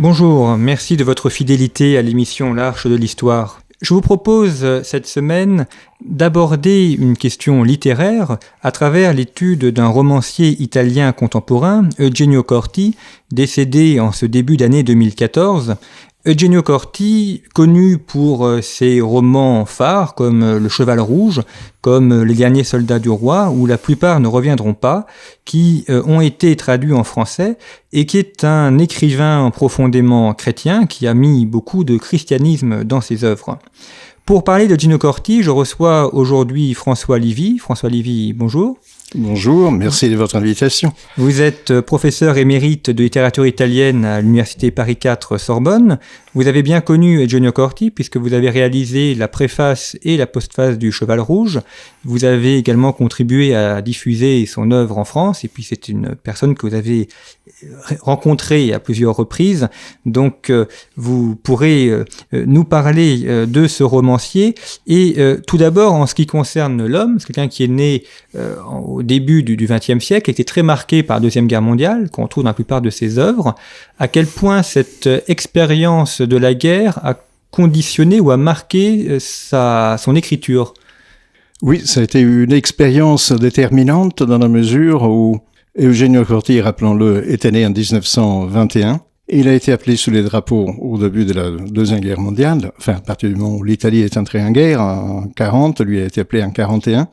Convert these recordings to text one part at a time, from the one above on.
Bonjour, merci de votre fidélité à l'émission L'Arche de l'Histoire. Je vous propose cette semaine d'aborder une question littéraire à travers l'étude d'un romancier italien contemporain, Eugenio Corti, décédé en ce début d'année 2014. Eugenio Corti, connu pour ses romans phares comme Le Cheval Rouge, comme Les Derniers Soldats du Roi, où la plupart ne reviendront pas, qui ont été traduits en français, et qui est un écrivain profondément chrétien qui a mis beaucoup de christianisme dans ses œuvres. Pour parler de Eugenio Corti, je reçois aujourd'hui François Livy. François Livy, bonjour. Bonjour, merci de votre invitation. Vous êtes professeur émérite de littérature italienne à l'Université Paris IV Sorbonne. Vous avez bien connu Eugenio Corti puisque vous avez réalisé la préface et la postface du Cheval Rouge. Vous avez également contribué à diffuser son œuvre en France et puis c'est une personne que vous avez rencontrée à plusieurs reprises. Donc vous pourrez nous parler de ce romancier et tout d'abord en ce qui concerne l'homme, c'est quelqu'un qui est né au début du XXe siècle, était très marqué par la Deuxième Guerre mondiale, qu'on trouve dans la plupart de ses œuvres. À quel point cette expérience de la guerre a conditionné ou a marqué son écriture? Oui, ça a été une expérience déterminante dans la mesure où Eugenio Corti, rappelons-le, était né en 1921. Il a été appelé sous les drapeaux au début de la Deuxième Guerre mondiale, enfin à partir du moment où l'Italie est entrée en guerre, en 40, lui a été appelé en 41.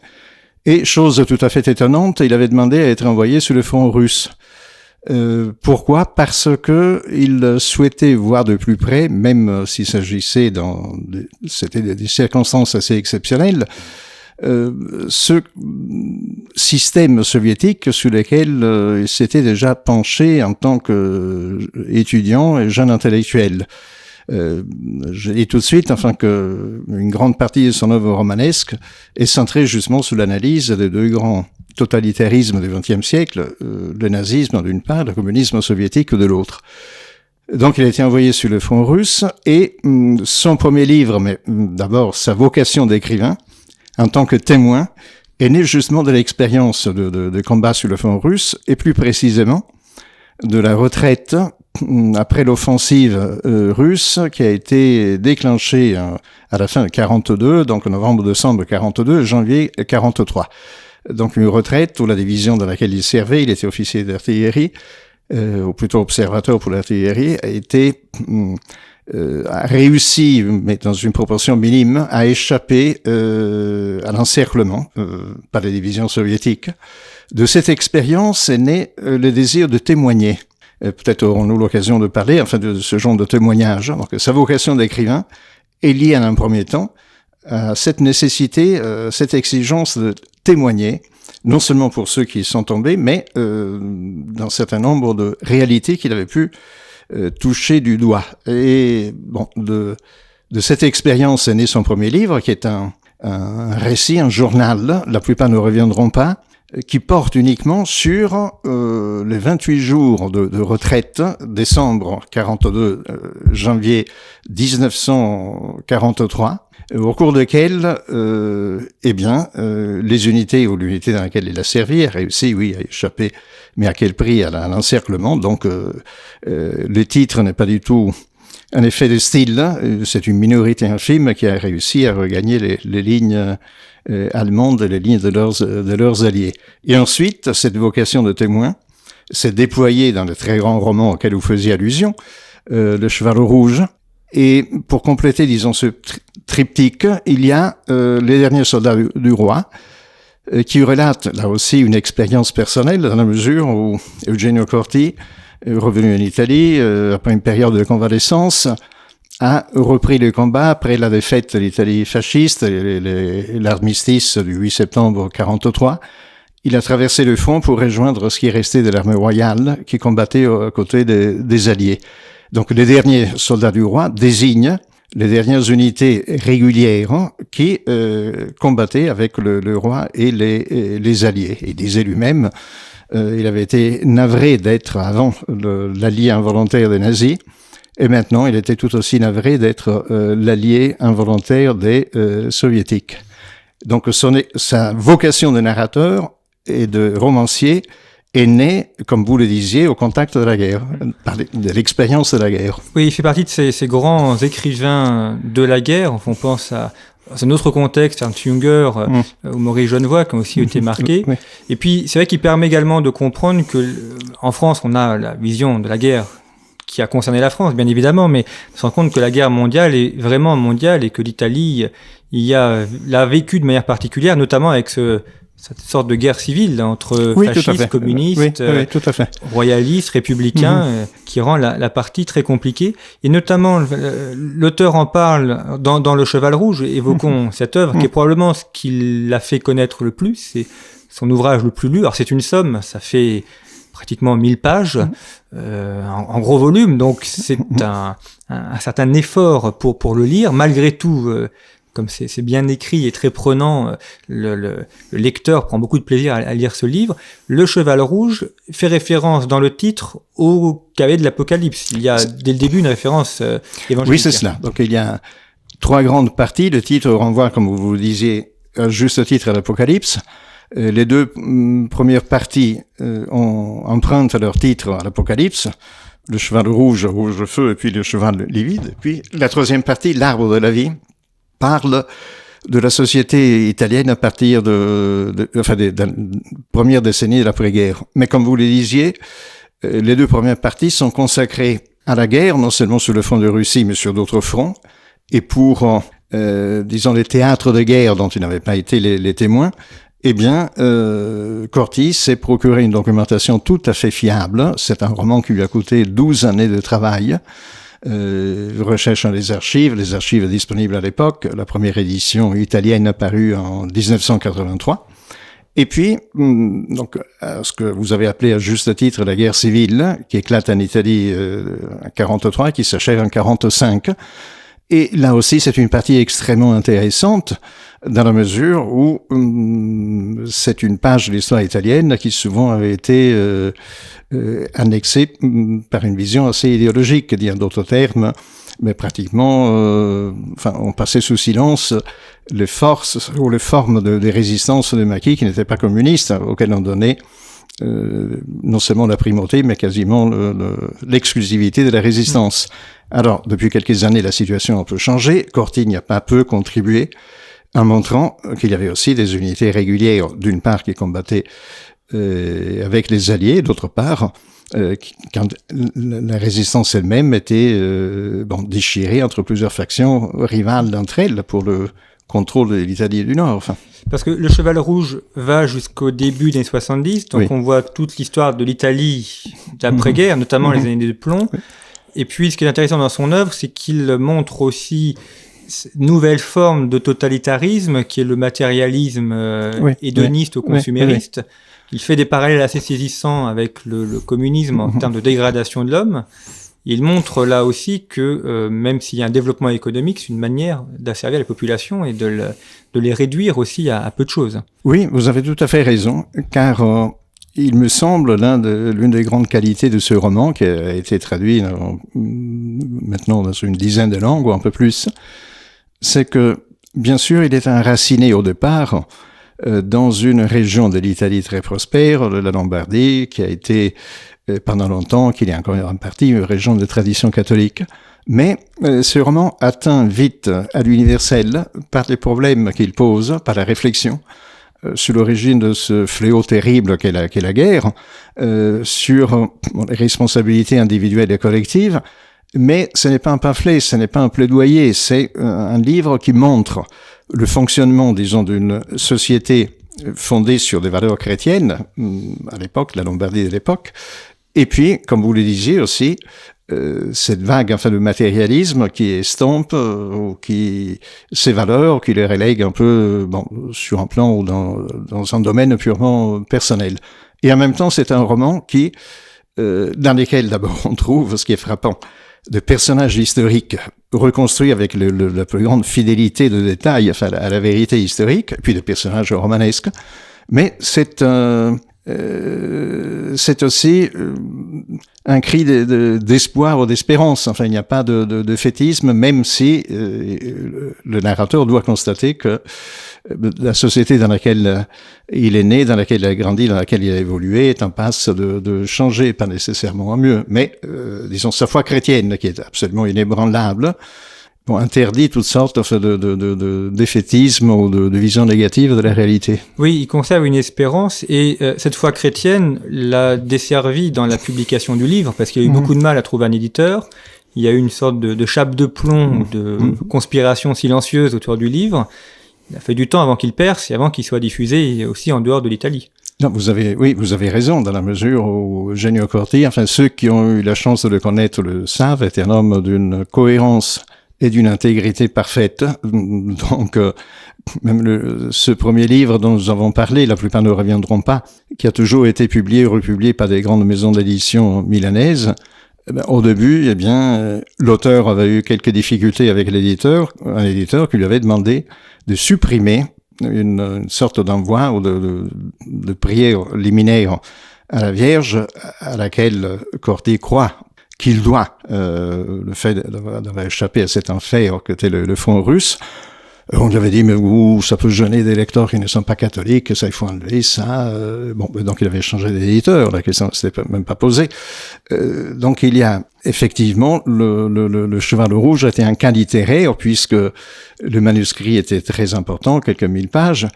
Et chose tout à fait étonnante, il avait demandé à être envoyé sur le front russe. Pourquoi ? Parce que il souhaitait voir de plus près, même s'il s'agissait c'était des circonstances assez exceptionnelles, ce système soviétique sur lequel il s'était déjà penché en tant qu'étudiant et jeune intellectuel. Je dis tout de suite, que une grande partie de son œuvre romanesque est centrée justement sur l'analyse des deux grands totalitarismes du XXe siècle, le nazisme d'une part, le communisme soviétique de l'autre. Donc il a été envoyé sur le front russe et son premier livre, mais d'abord sa vocation d'écrivain, en tant que témoin, est né justement de l'expérience de combat sur le front russe et plus précisément de la retraite après l'offensive russe qui a été déclenchée à la fin de 42, donc novembre-décembre 42, janvier 43. Donc une retraite où la division dans laquelle il servait, il était officier d'artillerie, ou plutôt observateur pour l'artillerie, a réussi, mais dans une proportion minime, à échapper à l'encerclement par les divisions soviétiques. De cette expérience est né le désir de témoigner. Peut-être aurons-nous l'occasion de parler de ce genre de témoignage. Donc, sa vocation d'écrivain est liée en un premier temps à cette nécessité, cette exigence de témoigner, non seulement pour ceux qui sont tombés, mais dans un certain nombre de réalités qu'il avait pu toucher du doigt. Et de cette expérience est né son premier livre, qui est un récit, un journal, la plupart ne reviendront pas, qui porte uniquement sur les 28 jours de retraite, décembre 42, janvier 1943, au cours desquels, les unités ou l'unité dans laquelle il a servi a réussi, oui, à échapper, mais à quel prix à l'encerclement. Donc, le titre n'est pas du tout un effet de style. C'est une minorité infime qui a réussi à regagner les lignes allemandes, les lignes de leurs alliés. Et ensuite, cette vocation de témoin s'est déployée dans le très grand roman auquel vous faisiez allusion, Le Cheval Rouge. Et pour compléter, disons, ce triptyque, il y a Les Derniers Soldats du Roi, qui relate là aussi une expérience personnelle dans la mesure où Eugenio Corti, revenu en Italie, après une période de convalescence, a repris le combat après la défaite de l'Italie fasciste, l'armistice du 8 septembre 43. Il a traversé le front pour rejoindre ce qui restait de l'armée royale qui combattait aux côtés des Alliés. Donc les derniers soldats du roi désignent les dernières unités régulières qui combattaient avec le roi et les Alliés. Il disait lui-même, il avait été navré d'être avant l'allié involontaire des nazis, et maintenant il était tout aussi navré d'être l'allié involontaire des soviétiques. Donc sa vocation de narrateur et de romancier est né, comme vous le disiez, au contact de la guerre, de l'expérience de la guerre. Oui, il fait partie de ces grands écrivains de la guerre. On pense à un autre contexte, Ernst Jünger ou Maurice Genevoix qui ont aussi été marqués. Oui. Et puis, c'est vrai qu'il permet également de comprendre que en France, on a la vision de la guerre qui a concerné la France, bien évidemment, mais on se rend compte que la guerre mondiale est vraiment mondiale et que l'Italie l'a vécu de manière particulière, notamment avec cette sorte de guerre civile entre fascistes, communistes, royalistes, républicains, qui rend la partie très compliquée. Et notamment, l'auteur en parle dans Le Cheval Rouge, évoquons cette œuvre qui est probablement ce qui l'a fait connaître le plus, c'est son ouvrage le plus lu. Alors c'est une somme, ça fait pratiquement 1000 pages en gros volume, donc c'est un certain effort pour le lire. Malgré tout, comme c'est bien écrit et très prenant, le lecteur prend beaucoup de plaisir à lire ce livre. Le Cheval Rouge fait référence dans le titre au cahier de l'Apocalypse. Il y a dès le début une référence évangélique. Oui, c'est cela. Donc il y a 3 grandes parties. Le titre renvoie, comme vous le disiez, à juste titre à l'Apocalypse. Les 2 premières parties empruntent leur titre à l'Apocalypse. Le cheval rouge, rouge de feu, et puis le cheval livide. Et puis la 3e partie, l'arbre de la vie, parle de la société italienne à partir de la première décennie de l'après-guerre. Mais comme vous le disiez, les 2 premières parties sont consacrées à la guerre, non seulement sur le front de Russie, mais sur d'autres fronts. Et pour, disons, les théâtres de guerre dont il n'avait pas été les témoins, eh bien, Corti s'est procuré une documentation tout à fait fiable. C'est un roman qui lui a coûté 12 années de travail. Recherche dans les archives disponibles à l'époque. La première édition italienne apparue en 1983. Et puis, donc, ce que vous avez appelé à juste titre la guerre civile, qui éclate en Italie en 43, qui s'achève en 45. Et là aussi, c'est une partie extrêmement intéressante, dans la mesure où c'est une page de l'histoire italienne qui souvent avait été annexée par une vision assez idéologique, dire d'autres termes, mais pratiquement, on passait sous silence les forces ou les formes des résistances des maquis qui n'étaient pas communistes, auxquelles on donnait non seulement la primauté, mais quasiment l'exclusivité de la résistance. Alors, depuis quelques années, la situation a un peu changé. Corti n'y a pas peu contribué en montrant qu'il y avait aussi des unités régulières, d'une part, qui combattaient avec les Alliés, d'autre part, quand la résistance elle-même était déchirée entre plusieurs factions rivales d'entre elles pour le contrôle de l'Italie du Nord. Enfin. Parce que le Cheval Rouge va jusqu'au début des années 70, donc on voit toute l'histoire de l'Italie d'après-guerre, notamment les années de plomb. Oui. Et puis, ce qui est intéressant dans son œuvre, c'est qu'il montre aussi une nouvelle forme de totalitarisme, qui est le matérialisme hédoniste ou consumériste. Il fait des parallèles assez saisissants avec le communisme en termes de dégradation de l'homme. Il montre là aussi que même s'il y a un développement économique, c'est une manière d'asservir les populations et de les réduire aussi à peu de choses. Oui, vous avez tout à fait raison, car il me semble l'une des grandes qualités de ce roman, qui a été traduit maintenant dans une dizaine de langues ou un peu plus, c'est que, bien sûr, il est enraciné au départ dans une région de l'Italie très prospère, la Lombardie, qui a été pendant longtemps, qu'il est encore en partie une région de tradition catholique. Mais ce roman atteint vite à l'universel par les problèmes qu'il pose, par la réflexion sur l'origine de ce fléau terrible qu'est la guerre, sur les responsabilités individuelles et collectives. Mais ce n'est pas un pamphlet, ce n'est pas un plaidoyer, c'est un livre qui montre le fonctionnement, disons, d'une société fondée sur des valeurs chrétiennes, à l'époque, la Lombardie de l'époque. Et puis, comme vous le disiez aussi, cette vague, de matérialisme qui estompe ces valeurs, qui les relègue un peu, sur un plan ou dans un domaine purement personnel. Et en même temps, c'est un roman dans lequel d'abord on trouve, ce qui est frappant, de personnages historiques reconstruits avec la plus grande fidélité de détail à la vérité historique, puis de personnages romanesques. Mais c'est c'est aussi un cri d'espoir ou d'espérance. Enfin, il n'y a pas de défaitisme, même si le narrateur doit constater que la société dans laquelle il est né, dans laquelle il a grandi, dans laquelle il a évolué, est en passe de changer, pas nécessairement en mieux, mais disons sa foi chrétienne, qui est absolument inébranlable, interdit toutes sortes de défaitisme ou de vision négative de la réalité. Oui, il conserve une espérance et cette foi chrétienne l'a desservi dans la publication du livre parce qu'il y a eu beaucoup de mal à trouver un éditeur. Il y a eu une sorte de chape de plomb, de conspiration silencieuse autour du livre. Il a fait du temps avant qu'il perce et avant qu'il soit diffusé aussi en dehors de l'Italie. Non, vous avez raison, dans la mesure où Eugenio Corti, enfin ceux qui ont eu la chance de le connaître le savent, était un homme d'une cohérence et d'une intégrité parfaite. Donc, même ce premier livre dont nous avons parlé, la plupart ne reviendront pas, qui a toujours été publié ou republié par des grandes maisons d'édition milanaises. Au début, l'auteur avait eu quelques difficultés avec un éditeur qui lui avait demandé de supprimer une sorte d'envoi ou de prière liminaire à la Vierge à laquelle Corti croit qu'il doit le fait d'avoir échappé à cet enfer qu'était le front russe. On lui avait dit, mais ça peut gêner des lecteurs qui ne sont pas catholiques, ça, il faut enlever ça. Donc il avait changé d'éditeur, la question ne s'était même pas posée. Donc il y a effectivement, le Cheval Rouge était un cas littéraire, puisque le manuscrit était très important, quelques 1000 pages,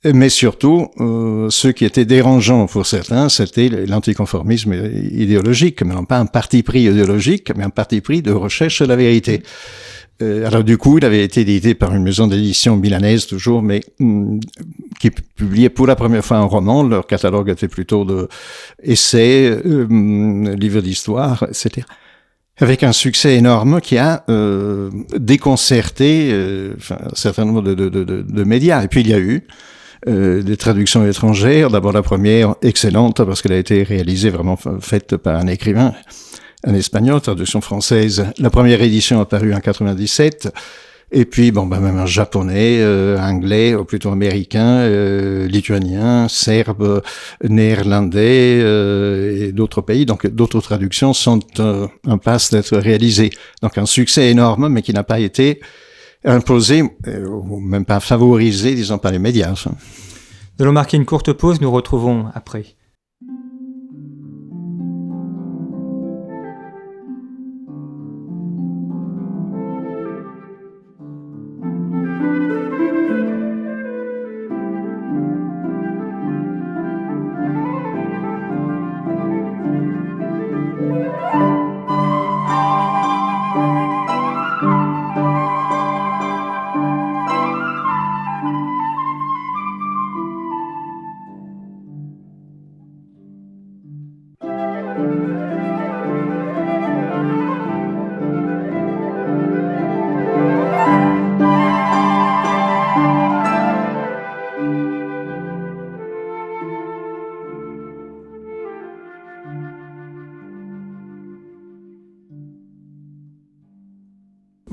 mais surtout, ce qui était dérangeant pour certains, c'était l'anticonformisme idéologique, mais non pas un parti pris idéologique, mais un parti pris de recherche de la vérité. Alors du coup, il avait été édité par une maison d'édition milanaise toujours, mais qui publiait pour la première fois un roman. Leur catalogue était plutôt de essais, livres d'histoire, etc. Avec un succès énorme qui a déconcerté un certain nombre de médias. Et puis il y a eu des traductions étrangères. D'abord la première, excellente, parce qu'elle a été réalisée, vraiment faite par un écrivain, un espagnol, traduction française. La première édition a paru en 97. Et puis, même un japonais, anglais, ou plutôt américain, lituanien, serbe, néerlandais, et d'autres pays. Donc, d'autres traductions sont en passe d'être réalisées. Donc, un succès énorme, mais qui n'a pas été imposé, ou même pas favorisé, disons, par les médias. Nous allons marquer une courte pause, nous retrouvons après.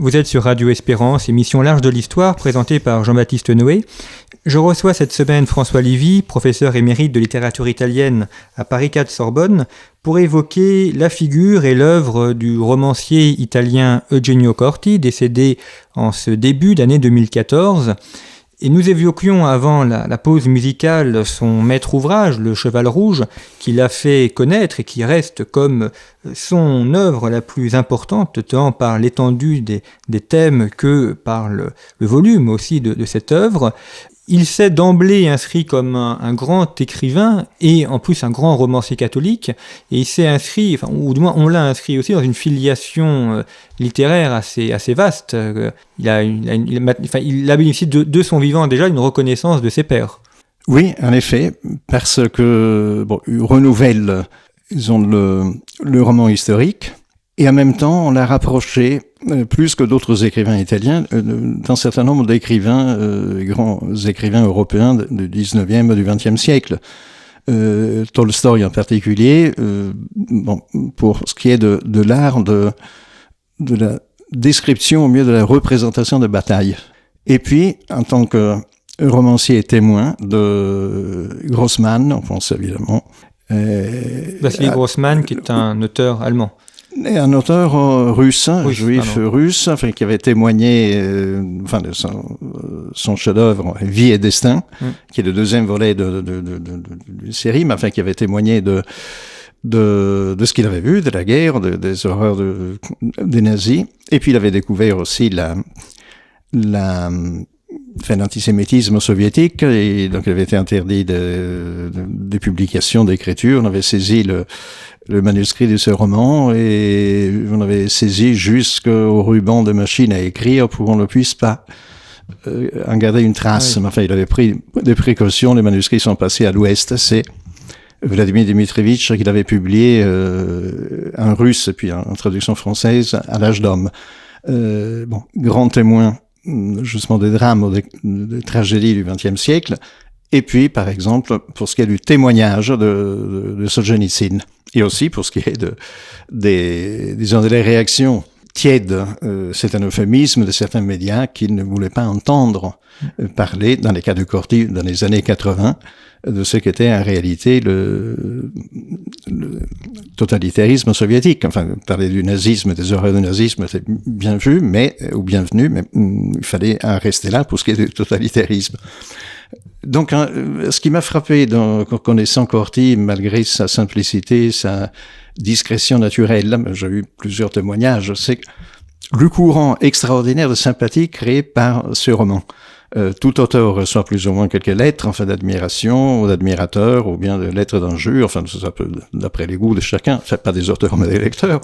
Vous êtes sur Radio Espérance, émission L'Arche de l'Histoire, présentée par Jean-Baptiste Noé. Je reçois cette semaine François Livy, professeur émérite de littérature italienne à Paris 4 Sorbonne, pour évoquer la figure et l'œuvre du romancier italien Eugenio Corti, décédé en ce début d'année 2014. Et nous évoquions avant la pause musicale son maître ouvrage, Le Cheval Rouge, qui l'a fait connaître et qui reste comme son œuvre la plus importante, tant par l'étendue des thèmes que par le volume aussi de cette œuvre. Il s'est d'emblée inscrit comme un grand écrivain et en plus un grand romancier catholique, et il s'est inscrit, ou du moins on l'a inscrit aussi dans une filiation littéraire assez vaste. Il a bénéficié de son vivant déjà d'une reconnaissance de ses pairs. Oui, en effet, parce que il renouvelle, le roman historique, et en même temps on l'a rapproché plus que d'autres écrivains italiens, d'un certain nombre d'écrivains, grands écrivains européens du 19e et du 20e siècle. Tolstoï en particulier, pour ce qui est de l'art de la description, au mieux de la représentation de bataille. Et puis, en tant que romancier témoin de Grossmann, on pense évidemment. Vassili Grossmann, qui est un auteur allemand. Un auteur russe, juif russe, enfin, qui avait témoigné de son chef-d'œuvre Vie et Destin, qui est le deuxième volet de série, mais enfin qui avait témoigné de ce qu'il avait vu, de la guerre, des horreurs des nazis. Et puis il avait découvert aussi l'antisémitisme soviétique, et donc il avait été interdit des publications, d'écriture. On avait saisi le manuscrit de ce roman et on avait saisi jusqu'au ruban de machine à écrire pour qu'on ne puisse pas en garder une trace. Oui. Enfin, il avait pris des précautions, les manuscrits sont passés à l'ouest. C'est Vladimir Dmitrievitch qu'il avait publié en russe et puis en traduction française à l'âge d'homme. Grand témoin justement des drames ou des tragédies du XXe siècle. Et puis, par exemple, pour ce qui est du témoignage de Solzhenitsyn, et aussi pour ce qui est des réactions tièdes, c'est un euphémisme de certains médias qui ne voulaient pas entendre parler, dans les cas de Corti, dans les années 80, de ce qu'était en réalité le totalitarisme soviétique. Enfin, parler du nazisme, des horreurs du nazisme, c'était bien vu, bienvenu, mais il fallait en rester là pour ce qui est du totalitarisme. Donc, ce qui m'a frappé en connaissant Corti, malgré sa simplicité, sa discrétion naturelle, j'ai eu plusieurs témoignages, c'est le courant extraordinaire de sympathie créé par ce roman. Tout auteur reçoit plus ou moins quelques lettres, enfin, d'admiration, ou d'admirateurs, ou bien de lettres d'injures, enfin, ça peut, d'après les goûts de chacun, enfin, pas des auteurs, mais des lecteurs.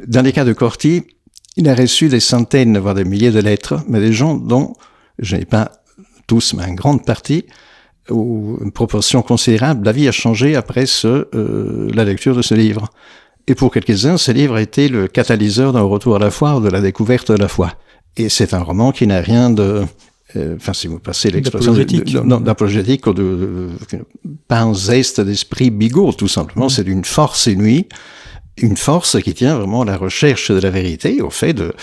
Dans les cas de Corti, il a reçu des centaines, voire des milliers de lettres, mais des gens dont je n'ai pas tous, mais en grande partie, ou une proportion considérable, la vie a changé après la lecture de ce livre. Et pour quelques-uns, ce livre a été le catalyseur d'un retour à la foi, de la découverte de la foi. Et c'est un roman qui n'a rien de... si vous passez l'expression d'apologétique ou pas un zeste d'esprit bigot, tout simplement, c'est d'une force inouïe, une force qui tient vraiment à la recherche de la vérité, au fait de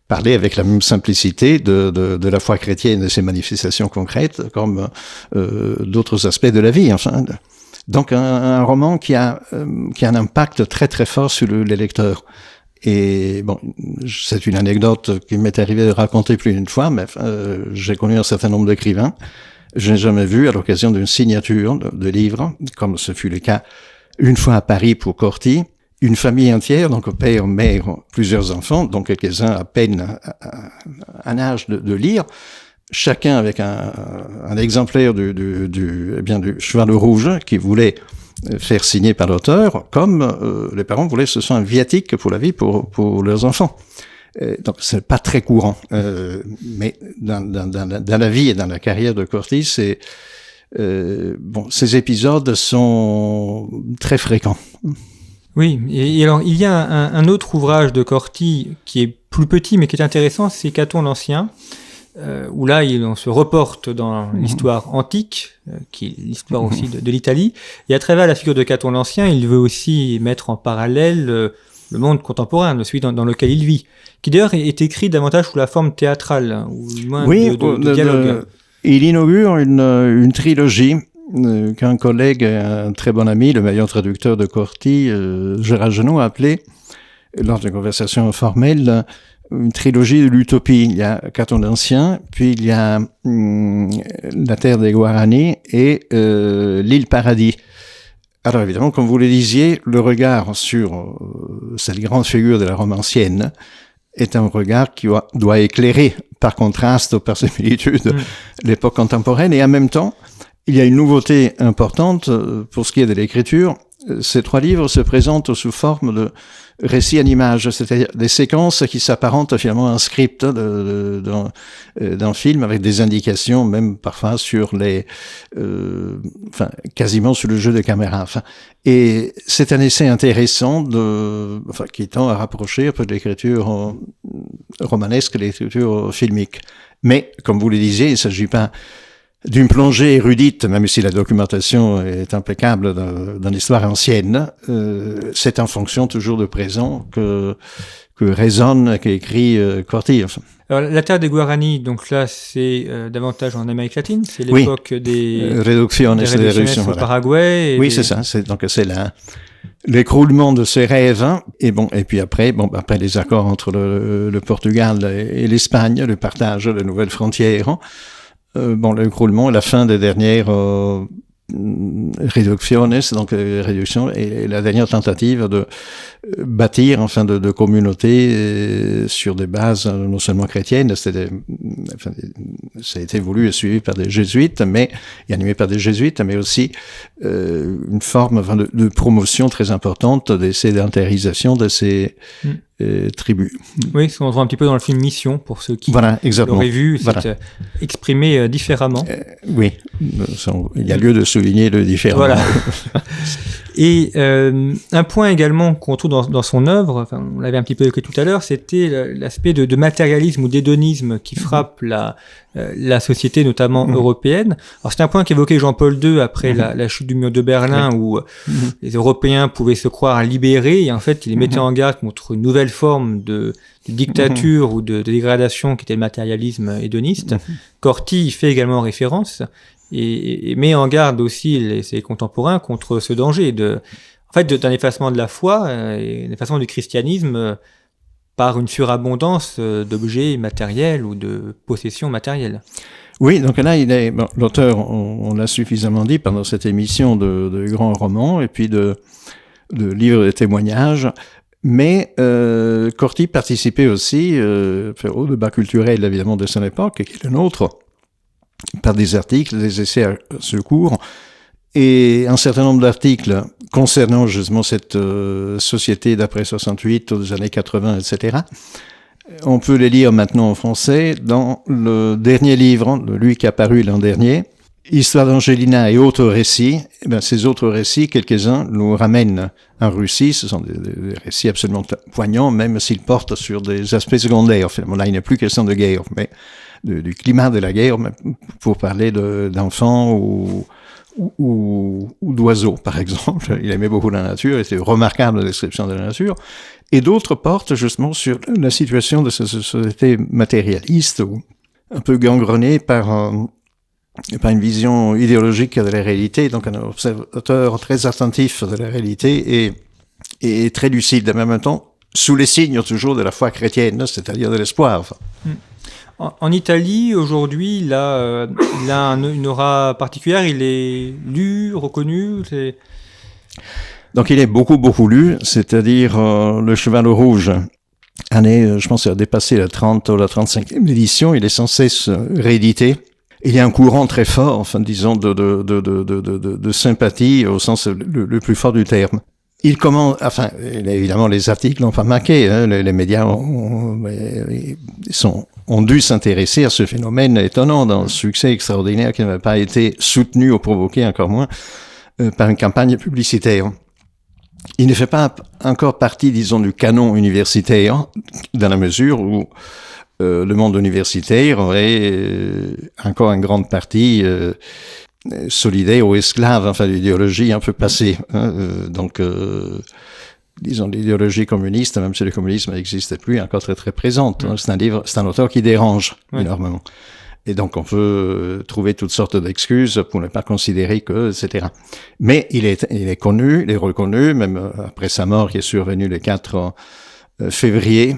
parler avec la même simplicité de la foi chrétienne et ses manifestations concrètes, comme d'autres aspects de la vie, enfin. Donc un roman qui a un impact très très fort sur les lecteurs. Et bon, c'est une anecdote qui m'est arrivé de raconter plus d'une fois, mais j'ai connu un certain nombre d'écrivains. Je n'ai jamais vu, à l'occasion d'une signature de livre, comme ce fut le cas une fois à Paris pour Corti, une famille entière, donc père, mère, plusieurs enfants, donc quelques-uns à peine à âge de lire, chacun avec un exemplaire du Cheval Rouge qui voulait faire signer par l'auteur, comme les parents voulaient que ce soit un viatique pour la vie pour leurs enfants. Donc c'est pas très courant, mais dans la vie et dans la carrière de Corti, ces épisodes sont très fréquents. Oui, et alors il y a un autre ouvrage de Corti qui est plus petit mais qui est intéressant, c'est Caton l'Ancien, où là on se reporte dans l'histoire antique, qui est l'histoire aussi de l'Italie, et à travers la figure de Caton l'Ancien, il veut aussi mettre en parallèle le monde contemporain, celui dans lequel il vit, qui d'ailleurs est écrit davantage sous la forme théâtrale, ou moins de dialogue. Il inaugure une trilogie qu'un collègue, un très bon ami, le meilleur traducteur de Corti, Gérard Genot, a appelé, lors d'une conversation formelle, une trilogie de l'utopie. Il y a Caton l'Ancien, puis il y a la terre des Guarani et l'île Paradis. Alors évidemment, comme vous le disiez, le regard sur cette grande figure de la Rome ancienne est un regard qui doit éclairer, par contraste ou par similitude, l'époque contemporaine, et en même temps, il y a une nouveauté importante pour ce qui est de l'écriture. Ces trois livres se présentent sous forme de récits en images, c'est-à-dire des séquences qui s'apparentent finalement à un script d'un film, avec des indications même parfois sur quasiment sur le jeu de caméra. Et c'est un essai intéressant qui tend à rapprocher un peu de l'écriture romanesque de l'écriture filmique. Mais, comme vous le disiez, il ne s'agit pas d'une plongée érudite, même si la documentation est impeccable dans l'histoire ancienne, c'est en fonction toujours de présent que résonne, qu'écrit Corti. Alors, la terre des Guarani, donc là, c'est davantage en Amérique latine, c'est l'époque des réductions au Paraguay. Oui, c'est ça. Donc c'est l'écroulement de ces rêves. Et puis après les accords entre le Portugal et l'Espagne, le partage de nouvelles frontières. L'écroulement, la fin des dernières réductions, réduction et la dernière tentative de bâtir de communautés sur des bases non seulement chrétiennes, ça a été voulu et suivi par des jésuites, et animé par des jésuites, mais aussi une forme de promotion très importante de sédentarisation de ces tribus. Oui, ce qu'on voit un petit peu dans le film Mission, pour ceux qui l'auraient vu, c'est exprimé différemment. Oui, il y a lieu de souligner le différent. Voilà. Et un point également qu'on trouve dans son œuvre, on l'avait un petit peu évoqué tout à l'heure, c'était l'aspect de matérialisme ou d'hédonisme qui frappe la société, notamment européenne. Alors c'est un point qu'évoquait Jean-Paul II après la chute du mur de Berlin, où les Européens pouvaient se croire libérés, et en fait, il les mettait en garde contre une nouvelle forme de dictature ou de dégradation qui était le matérialisme hédoniste. Corti y fait également référence. Et met en garde aussi ses contemporains contre ce danger d'un effacement de la foi et un effacement du christianisme par une surabondance d'objets matériels ou de possessions matérielles. Oui, donc là, l'auteur, on l'a suffisamment dit pendant cette émission de grands romans et puis de livres de témoignages. Mais Corti participait aussi au débat culturel, évidemment, de son époque, qui est le nôtre, par des articles, des essais à ce cours, et un certain nombre d'articles concernant justement cette société d'après 68, aux années 80, etc. On peut les lire maintenant en français dans le dernier livre, lui qui a paru l'an dernier, Histoire d'Angelina et autres récits. Ces autres récits, quelques-uns nous ramènent en Russie. Ce sont des récits absolument poignants, même s'ils portent sur des aspects secondaires. Finalement, là, il n'est plus question de guerre, mais du climat de la guerre, pour parler d'enfants ou d'oiseaux, par exemple. Il aimait beaucoup la nature, et c'était une remarquable description de la nature. Et d'autres portent justement sur la situation de cette société matérialiste, ou un peu gangrenée par une vision idéologique de la réalité, donc un observateur très attentif de la réalité et très lucide en même temps, sous les signes toujours de la foi chrétienne, c'est-à-dire de l'espoir. En Italie, aujourd'hui, il a une aura particulière, il est lu, reconnu. Donc il est beaucoup lu, c'est-à-dire Le Cheval Rouge, je pense qu'il a dépassé la 30 ou la 35e édition, il est sans cesse réédité. Il y a un courant très fort, disons, de sympathie au sens le plus fort du terme. Il commence, évidemment, les articles n'ont pas manqué, les médias ont dû s'intéresser à ce phénomène étonnant, d'un succès extraordinaire qui n'avait pas été soutenu ou provoqué, encore moins, par une campagne publicitaire. Il ne fait pas encore partie, disons, du canon universitaire, dans la mesure où le monde universitaire aurait encore une grande partie solidaire ou esclave, l'idéologie un peu passée. Disons, l'idéologie communiste, même si le communisme n'existait plus, est encore très très présente. C'est un auteur qui dérange énormément. Et donc on peut trouver toutes sortes d'excuses pour ne pas considérer que, etc. Mais il est connu, il est reconnu, même après sa mort qui est survenue le 4 février.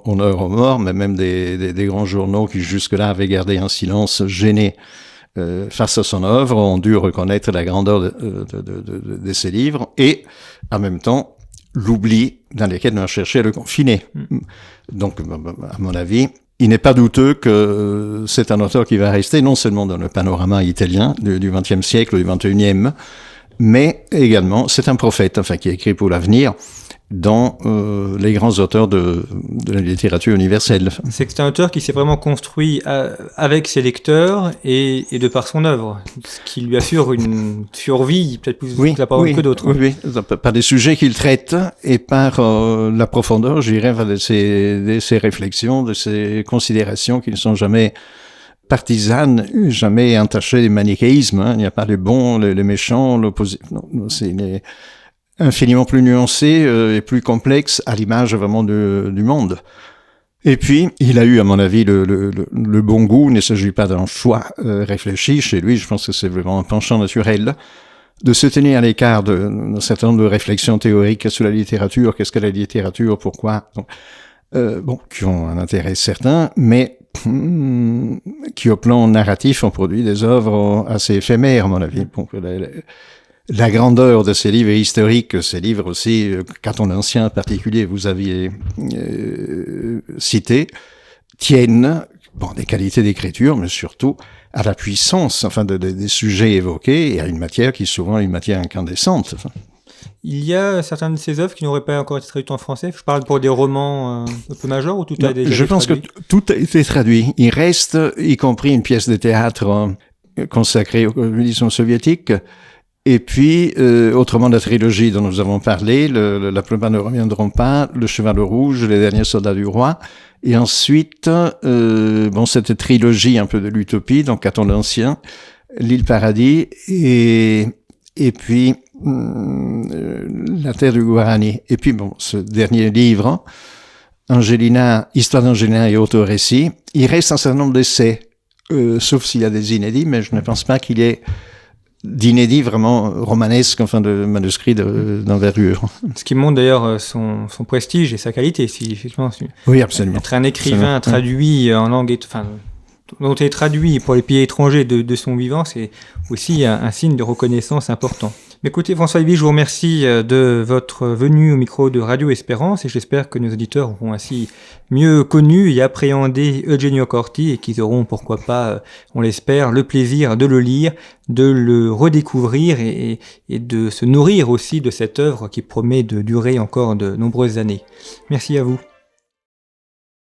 Honneur aux morts, mais même des grands journaux qui jusque-là avaient gardé un silence gêné face à son œuvre ont dû reconnaître la grandeur de ses livres et, en même temps, l'oubli dans lequel on a cherché à le confiner. Donc, à mon avis, il n'est pas douteux que c'est un auteur qui va rester non seulement dans le panorama italien du XXe siècle, du XXIe, mais également, c'est un prophète, qui a écrit pour l'avenir, dans les grands auteurs de la littérature universelle. C'est que c'est un auteur qui s'est vraiment construit avec ses lecteurs et de par son œuvre, ce qui lui assure une survie peut-être plus la parole que d'autres. Oui, par des sujets qu'il traite et par la profondeur, je dirais, de ses réflexions, de ses considérations qui ne sont jamais partisanes, jamais entachées de manichéisme. Il n'y a pas les bons, les méchants, l'opposition. Non, c'est infiniment plus nuancé et plus complexe à l'image vraiment du monde. Et puis, il a eu, à mon avis, le bon goût. Il ne s'agit pas d'un choix réfléchi chez lui. Je pense que c'est vraiment un penchant naturel de se tenir à l'écart d'un certain nombre de réflexions théoriques sur la littérature. Qu'est-ce que la littérature? Pourquoi? Qui ont un intérêt certain, mais qui, au plan narratif, ont produit des œuvres assez éphémères, à mon avis. Bon, la grandeur de ces livres historiques, ces livres aussi, Caton l'Ancien en particulier, vous aviez cité, tiennent des qualités d'écriture, mais surtout à la puissance, des sujets évoqués et à une matière qui est souvent une matière incandescente. Il y a certaines de ces œuvres qui n'auraient pas encore été traduites en français. Je parle pour des romans un peu majeurs ou tout a déjà été traduit? Je pense que tout a été traduit. Il reste, y compris une pièce de théâtre consacrée au communisme soviétique. Et puis, autrement, la trilogie dont nous avons parlé, La plupart ne reviendront pas, Le Cheval Rouge, Les Derniers Soldats du Roi. Et ensuite, cette trilogie un peu de l'utopie, donc Caton l'Ancien, L'Île Paradis, et puis La Terre du Guarani. Et puis, ce dernier livre, Histoire d'Angelina et autorécit, il reste un certain nombre d'essais, sauf s'il y a des inédits, mais je ne pense pas qu'il y ait d'inédits vraiment romanesques, de manuscrits d'envergure. Ce qui montre d'ailleurs son prestige et sa qualité. Oui, absolument. Être un écrivain traduit en langue, dont est traduit pour les pays étrangers de son vivant, c'est aussi un signe de reconnaissance important. Mais écoutez, François Lévy, je vous remercie de votre venue au micro de Radio Espérance et j'espère que nos auditeurs auront ainsi mieux connu et appréhendé Eugenio Corti et qu'ils auront, pourquoi pas, on l'espère, le plaisir de le lire, de le redécouvrir et de se nourrir aussi de cette œuvre qui promet de durer encore de nombreuses années. Merci à vous.